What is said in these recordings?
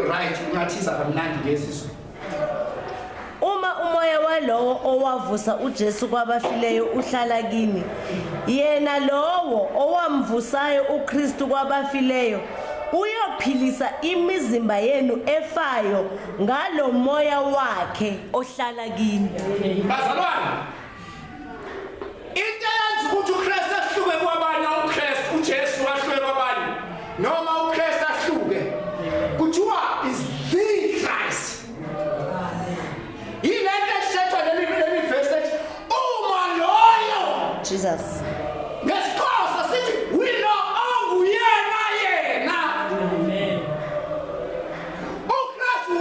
right ungathiza kamnandi lesi. Uma umoya walowo owavusa uJesu kwabafileyo uhlala kini, yena lowo owamvusayo uKristu kwabafileyo uyophilisa imizimba yenu efayo ngalo moya wakhe ohlala kini. Bazalwane, into eyenza ukuthi uKristu ahluke kwabanye, uKristu uJesu ahluke kwabanye, noma uKristu ahluke, kuthiwa is the Christ. Yilento esethwa leli verse ethi uma loyo Jesus. ngesikhosa sithi wina onguyena yena. Amen. uKristu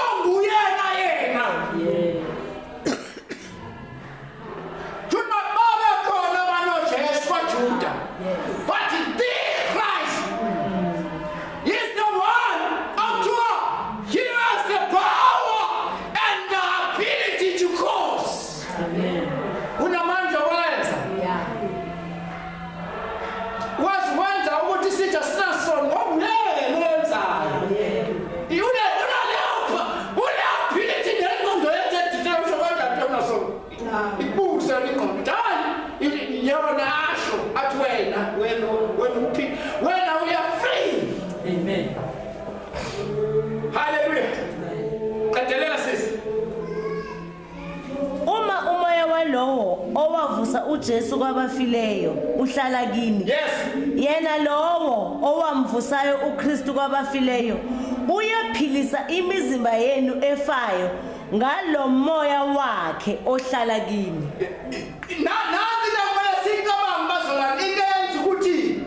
onguyena yena. Juda babe khona banoJesu kwaJuda. But the Christ is the one of he has the power and the ability to cause. Amen. Unamandla wenza. Wenza ukuthi sitha sinason ngokuyena wenzayo. Une ability nengqondo yenze detail shokwenza unaso. Ibusa ingqondo. Yona asho athi wena we are free. Amen. Hallelujah. Qedelela sisi. Uma umoya walowo owavusa uJesu kwabafileyo uhlala kini, Yes. yena lowo owamvusayo uKristu kwabafileyo uyaphilisa imizimba yenu efayo ngalo moya wakhe ohlala kini. Nanti nakumele sicabanga bazalwane, into eyenza ukuthi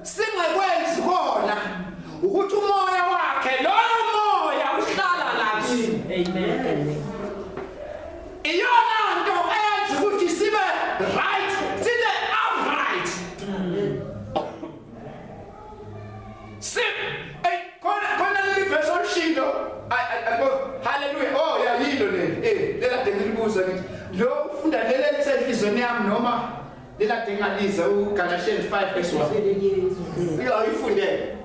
singakwenzi khona ukuthi umoya wakhe loyo moya uhlala la kini. Amen. Iyona nto eyenza ukuthi sibe right, sibe upright. Khona leli verse olishilo. Hallelujah. Oh ya yilo le. Lela ngilibuza ngithi lo ufunda leli elisenhlizweni yami noma lela ngingaliza uGalatians 5 verse 1. Iyo ayifundele.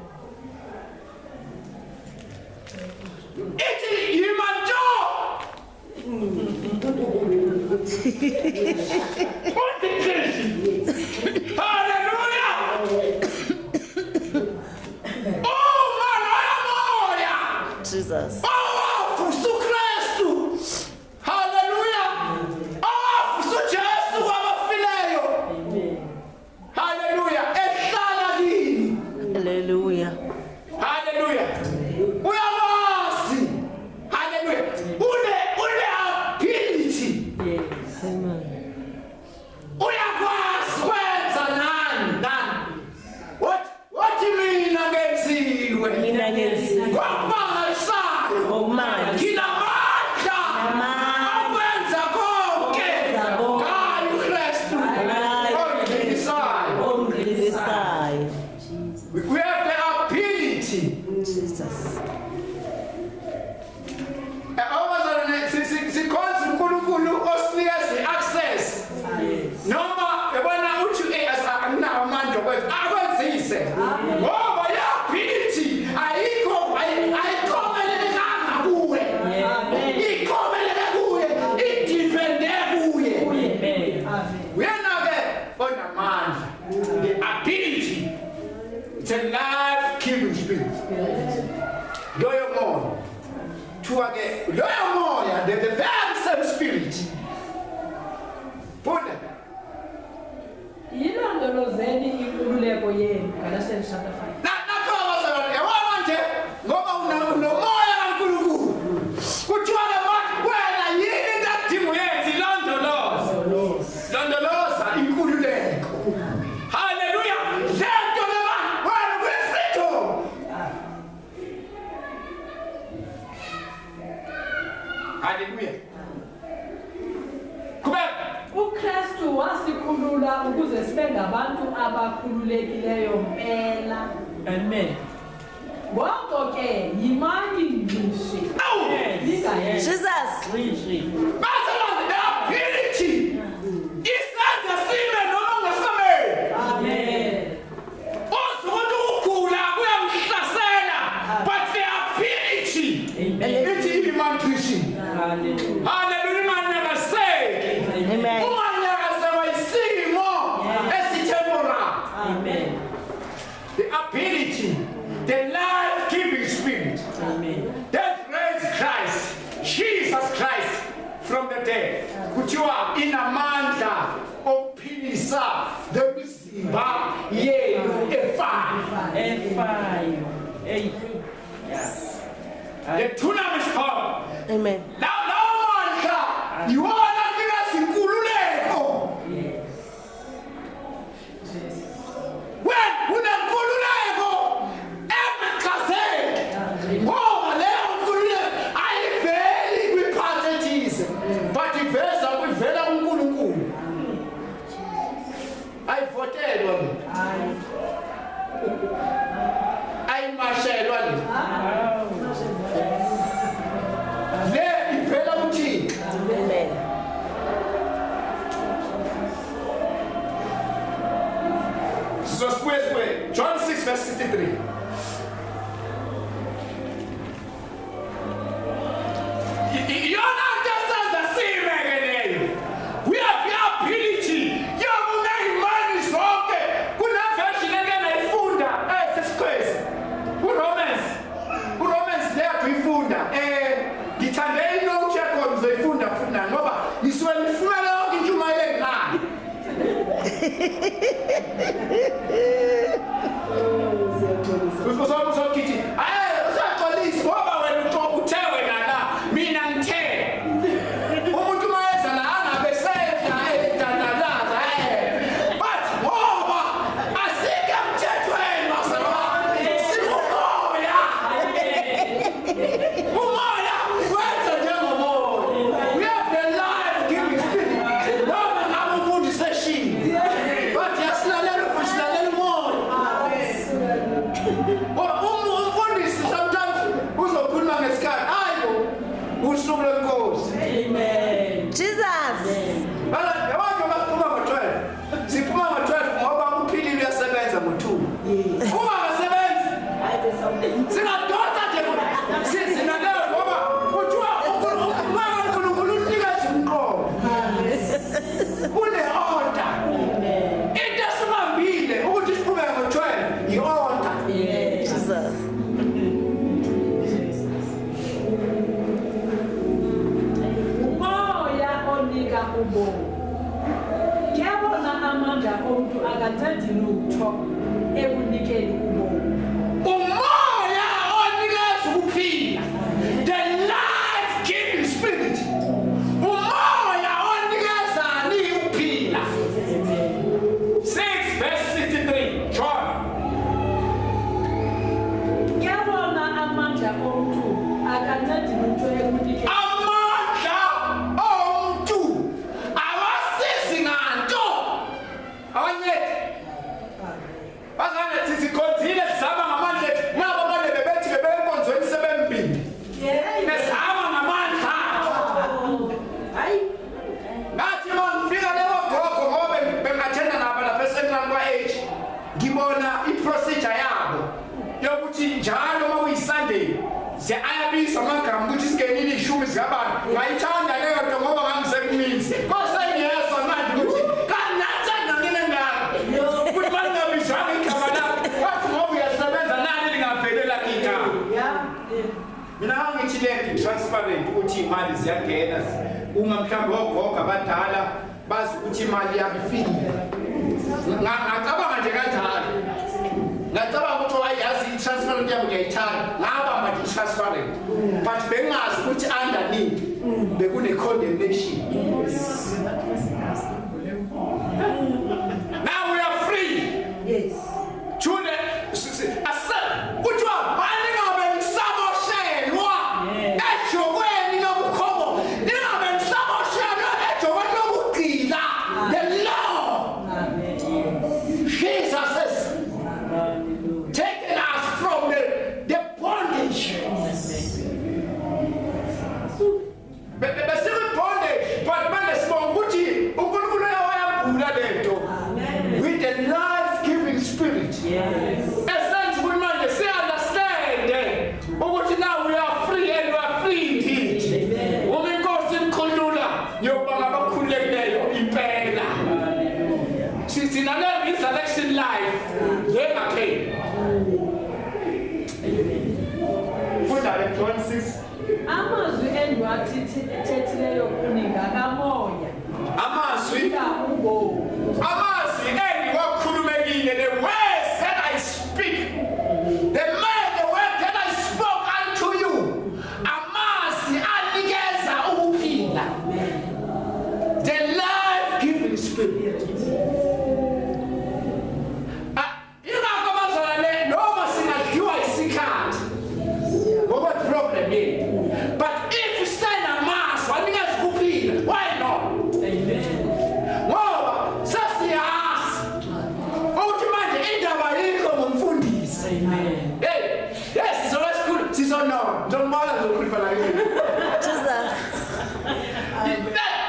Ithi yimanto. Hallelujah. Oh man, Jesus. oh, Kristu. Hallelujah. Oh, Jesu wabafileyo. Hallelujah. Ehlala kini. Hallelujah. Hallelujah. Uyamazi. Hallelujah. Une ability. Amen. Uyakwazi kwenza nani. What do you mean angenziwe? Mina ngenziwe. Kwamangalisayo. Ngomani. Kinamandla. Akwenza konke. Ngayo uKristu. Ongilisayo. Ongilisayo. We have the ability. Jesus. Awazalwane sikhonza uNkulunkulu osinikeza access. Noma yabona uthi anginawo amandla okwenza akwenzise. Ngoba ya ability ayikomelelekanga kuwe. Ikomelele kuye, idepende kuye. Wena ke onamandla. The ability. It's a life-giving spirit. Loyo moya. Tuage loyo moya, the very same spirit. Put Yilondolozeni inkululeko yenu. Galatians chapter 5. nakho abazalwane yabona nje ngoba unomoya kaNkulunkulu. Kuthiwa wena yini ndadingo yenzi londoloza inkululeko. Hallelujah. Lento wena kwi-freedom. Hallelujah. uKristu wasikhulula ukuze sibe ngabantu abakhululekileyo mpela. Amen. Ngoko ke yimani ngqishi. Lingayenzi. Jesus. Bazalwane, the ability isenza sibe noma ungasameli. Amen. Uzukuthi ukugula kuyamhlasela, but the ability malnutrition. Hallelujah. Hallelujah, manyagaseki. Amen. Umanyagasewa isimo esitemporal. Amen. The ability, the life-giving spirit Amen. that raised Christ, Jesus Christ, from the dead. Kuthiwa inamandla okuphilisa lemizimba yenu efayo. Efayo. Hey. Yes. The dunamis power. Amen. Lawo mandla yiwona anika inkululeko. When unenkululeko emachazeki ngoba leyo nkululeko ayiveli kwiphathi ethize but iveza kwivela kuNkulunkulu. Ayivotelwa le. Ayimashelwa le. Le ivela kuThixo. Amen. So square. John 6 verse 63. Yona understands we have the ability. Yona imani zonke. Kuna version engene ifunda. Sesikwezi. Romans le kuyifunda. Ngithande inote yakho ngizoyifunda funda ngoba nisuke nifuna lonke intshumayelo engani. Uzokithi usaxolisa ngoba wena uthewe nala mina ngithe umuntu mayeza la angabe sedla edandalaza but ngoba asike mthethweni masaba sikumoya umoya wenza njengomoya. We have the life giving spirit noma ngabe umfundisi eshini but yasilalela futhi umoya. Umfundisi sometimes uzokhuluma ngesikhathi hayibo usuku lenkosi. Amen. Jesus. Abantu baphuma ngo-12 siphuma ngo-12 ngoba kuphilile uyasebenza ngo-2 uma ngasebenzi singadonsa nje sinaleyo ngoba kuthiwa uNkulunkulu unikeza umqondo une-order. Into esimambile ukuthi siphume ngo-12 yi-order. Jesus. Umoya onika ubomi. Kuyabona amandla omuntu akancedi lutho ekunikeni ubomi. Umoya onikeza ukuphila, the life-giving spirit. Umoya onikezani ukuphila. 6 verse 63 John. Kuyabona amandla omuntu akancedi lutho ekunikeni. Amandla omuntu awasizi nganto. Awanyeti. Bazane sizikhonzile sizama ngamandla ethu. Nabo abanye bebethi bebenkonzweni sebembili. Nesihamba ngamandla. Hayi. Ngathi mangifika leyo gogo ngoba bengathenda nabo lapha eCentral kwa-H. Ngibona i-procedure yabo yokuthi njalo uma kuyi-Sunday ayabizwa amagama ukuthi singenile ishumi zikabantu. Ngayithanda leyo nto ngoba ngangisekuminzi. Kosengiyezwa manje ukuthi kangathanda ngine ngalo. Ukuthi bangabizwanga igama lakho. Wathi ngoba uyasebenza nani lingavelela igama. Mina ngithi le transparent ukuthi imali ziyangena uma mhlawumbe ogogo abadala bazi ukuthi imali yabo ifikile. Ngacabanga nje kanjalo. Ngacabanga ukuthi wayazi i-transparent yabo ngiyayithanda. Ngaba manje i-transparent. But bengazi ukuthi underneath bekune-condemnation. Now we are free. Yes. Children, kuthiwa manje ngabe ngisaboshelwa ejokweni lobukhomo, ningabe ngisaboshelwa ejokweni lobugqila. The law, Jesus has taken us from the bondage. But bondage, but when the small John 6. Amazwi endiwathethileyo kuninga kamoya. Amazwi endiwakhulumekile, the words that I speak, the word that I spoke unto you, amazwi anikeza ukuphila, the life-giving spirit. Ingakho abazalwane le noma singadliwa isikhathi ngoba problem yethu, but if sinamazwi anikeza ukuphila, why not? Amen. Ngoba sasiyazi ukuthi manje indaba yikho ngumfundisi. Amen. Hey, yes, sizonoma njengoba zokhuluma la yini. Jesus.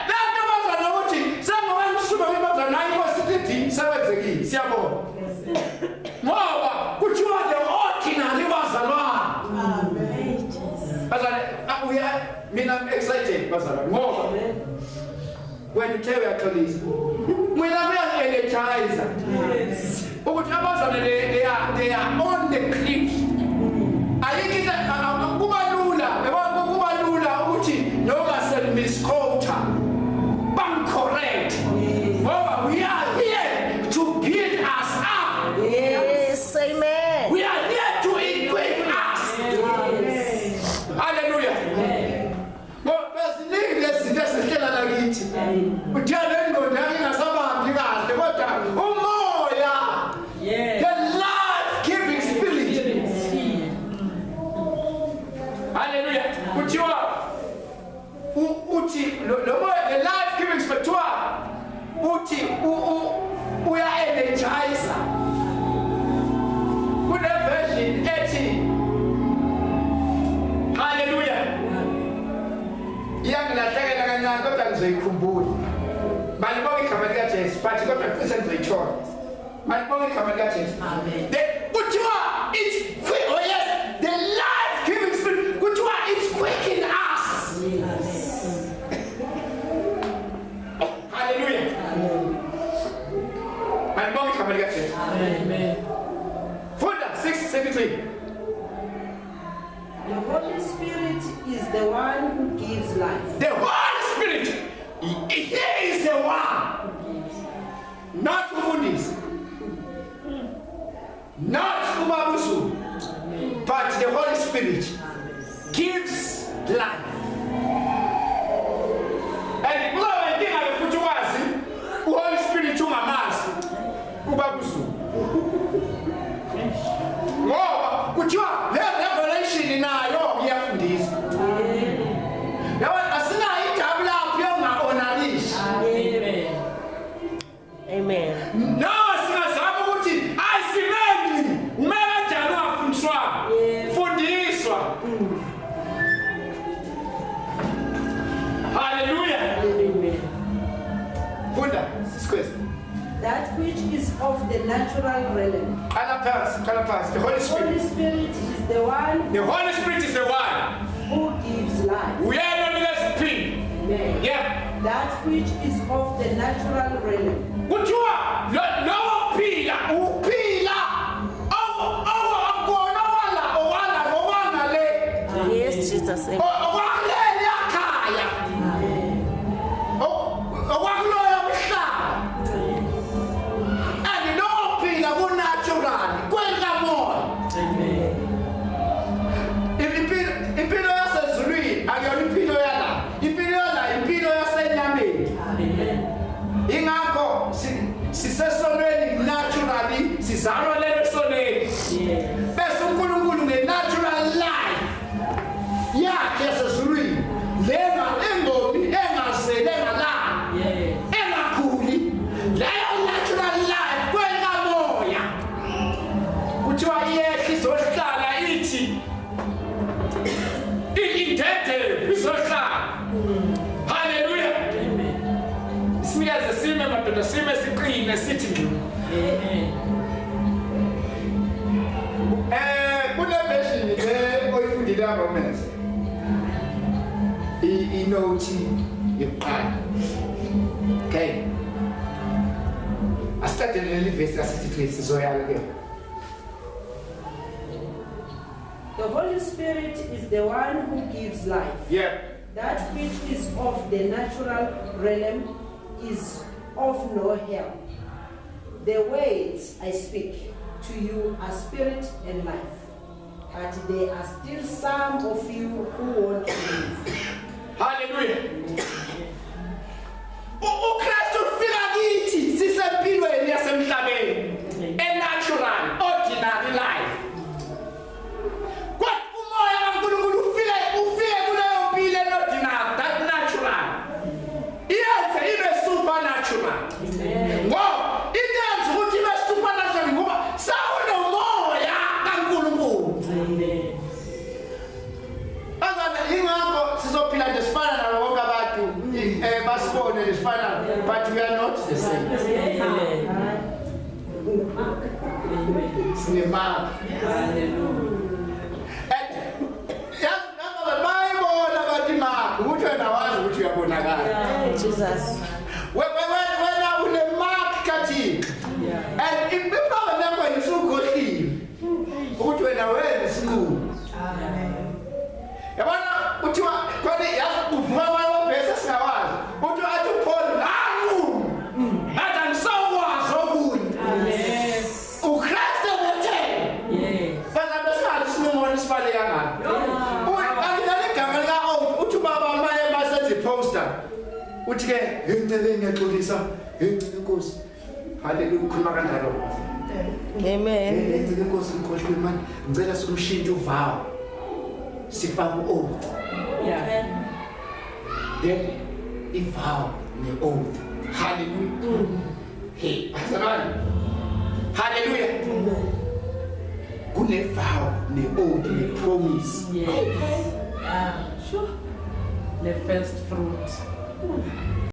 Lapho bazana ukuthi sengoba ngisuka ngibazana inkosi ithi sebenzekile, siyabona. Ngoba kuthiwa the ordinary bazalwane. Amen. Bazana, mina I'm excited bazana ngoba when you tell your colleagues, when I'm energizer, ukuthi abazana they are on the cliff. Ayikho kuba lula ukuthi noma misquota bang correct. Ngoba we are here to build us up. Yes, amen. We are here to equip us. Hallelujah. Ngoba besiningi lezinto esihlela lakithi. Uthanda ingqondo yakhe ingasabahambi kahle kodwa umoya, the life-giving spirit. Hallelujah. Kuthiwa uthi lo moya, the life-giving spirit, kuthiwa uthi uya-energizer. Kune-version ethi hallelujah. Iyangilahlekela kancane kodwa ngizoyikhumbula. Malibonge igama likaJesu, but kodwa cishe ngizoyithola. Malibonge igama likaJesu. Amen. Kuthiwa it's quick. Oh yes, the life-giving spirit. Kuthiwa it's quick in us. Hallelujah. Malibonge igama likaJesu. Amen. Funda 6:73. The Holy Spirit is the one who gives life. The Holy Spirit, He is the one, not Umundisi, not Umabusu, but the Holy Spirit gives life. And kuba inkinga yokuthi wazi uHoly Spirit ungamazi Ubabusu. Ngoba kuthiwa le revelation nayo iyafundisa. Yabo asinayo igaba lapho yonga-onalisha. Amen. Amen. No, singazama ukuthi ayisimeni umele kanjani ungafundiswa. Fundiswa. Hallelujah. Amen. Funda sikwesi. That which is of the natural realm. Kala phansi. The Holy The Holy Spirit. Spirit is the one The Holy Spirit is the one. who gives life. We are not let's speak. Amen. Yeah. That which is of the natural realm. Kuthiwa lo uphila uphila akona owala le. Yes, Jesus. Amen. Okwaleli ekhaya. Okwakuloyo mhlaba. And no phila ku-natural kwenkamoya. Amen. Impilo yasezulwini akuyona impilo yala. Impilo yala impilo yasenyameni. Amen. Ingakho sisesonweni naturally sizalwa lelo sonweni. Bese uNkulunkulu nge-natural life yakhe yasezulwini lena engomi engazeleka engakhuli leyo natural life kwenkamoya kuthiwa iyehla izohlala ithi indede izohlala. Hallelujah. Simiyeze sime madoda sime siqine sithi ngqo. Kule version le oyifundile Romans. Inothi yokuqala. Okay. Asithathe leli verse asithi sizoyala ke. The Holy Spirit is the one who gives life. Yeah. That which is of the natural realm is of no help. The words I speak to you are spirit and life. But there are still some of you who won't believe. Hallelujah. uKristu ufika kithi sisempilweni yasemhlabeni. A natural, ordinary life. Kodwa umoya kaNkulunkulu ufike kuleyo mpilo ordinary, that natural. Iyenze ibe supernatural. Ngoba intenze ukuthi ibe supernatural ngoba sawunomoya kaNkulunkulu. Azana ingakho sizophila nje sifana nabo bonke abantu basibone nje sifana, but we are not the same. Sinemali. Yazi bayibona abantu imali ukuthi wena wazi ukuthi uyabonakala. Jesus. Wena unemark kathini. And iproblem yakho isukhohlile ukuthi wena wenza isinqumo. Yabona uthiwa khona yazi uvuka wabhesa singawazi. Uthi athi uPaul nangu. Athi angisakwazi okunye. Yes. uKristu wothela. Yes. Bana besingathi sinomona sifale kangaka. Akudala igama lika uthi baba maye basenze poster. Uthi ke ngicela ngiyaxolisa, ngicela inkosi. Haleluya ukhuluma kanjalo. Amen. Ngicela inkosi ngikhohlwe manje. Ngicela sikumshintshe uvawo. Sifaka uoath. Yeah. Then ivow ne-oath. Hallelujah. Hey, asabani. Hallelujah. Kune-vow ne-oath ne-promise. Yes. Sure. The first fruit.